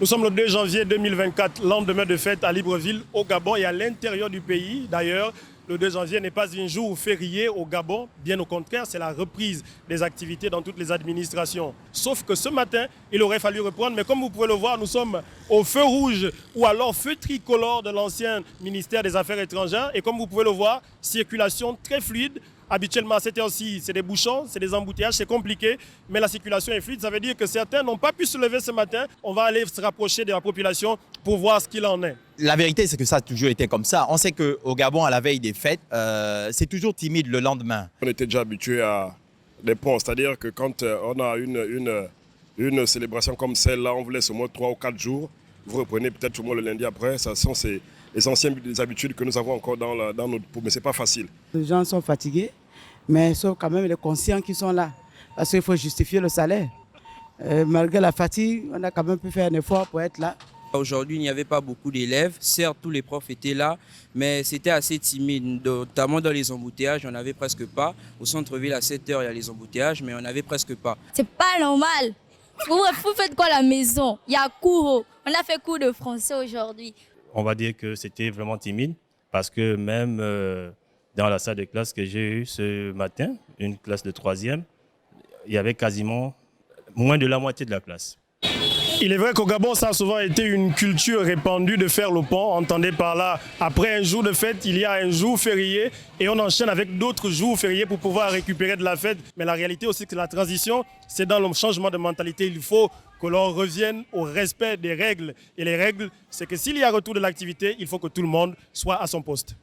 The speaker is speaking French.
Nous sommes le 2 janvier 2024, lendemain de fête à Libreville, au Gabon et à l'intérieur du pays. D'ailleurs, le 2 janvier n'est pas un jour férié au Gabon. Bien au contraire, c'est la reprise des activités dans toutes les administrations. Sauf que ce matin, il aurait fallu reprendre. Mais comme vous pouvez le voir, nous sommes au feu rouge ou alors feu tricolore de l'ancien ministère des Affaires étrangères. Et comme vous pouvez le voir, circulation très fluide. Habituellement, à cette heure-ci, c'est des bouchons, c'est des embouteillages, c'est compliqué, mais la circulation est fluide. Ça veut dire que certains n'ont pas pu se lever ce matin. On va aller se rapprocher de la population pour voir ce qu'il en est. La vérité, c'est que ça a toujours été comme ça. On sait qu'au Gabon, à la veille des fêtes, c'est toujours timide le lendemain. On était déjà habitué à des ponts, c'est-à-dire que quand on a une célébration comme celle-là, on vous laisse au moins 3 ou 4 jours. Vous reprenez peut-être au moins le lundi après. Ce sont les anciennes habitudes que nous avons encore dans notre peau, mais ce n'est pas facile. Les gens sont fatigués, mais ils sont quand même les conscients qui sont là, parce qu'il faut justifier le salaire. Malgré la fatigue, on a quand même pu faire un effort pour être là. Aujourd'hui, il n'y avait pas beaucoup d'élèves. Certes, tous les profs étaient là, mais c'était assez timide, notamment dans les embouteillages. On n'avait presque pas. Au centre-ville, à 7 h, il y a les embouteillages, mais on n'avait presque pas. C'est pas normal. Vous faites quoi à la maison? Il y a cours. On a fait cours de français aujourd'hui. On va dire que c'était vraiment timide parce que même dans la salle de classe que j'ai eue ce matin, une classe de 3e, il y avait quasiment moins de la moitié de la classe. Il est vrai qu'au Gabon, ça a souvent été une culture répandue de faire le pont. Entendez par là, après un jour de fête, il y a un jour férié et on enchaîne avec d'autres jours fériés pour pouvoir récupérer de la fête. Mais la réalité aussi, c'est que la transition, c'est dans le changement de mentalité. Il faut que l'on revienne au respect des règles. Et les règles, c'est que s'il y a retour de l'activité, il faut que tout le monde soit à son poste.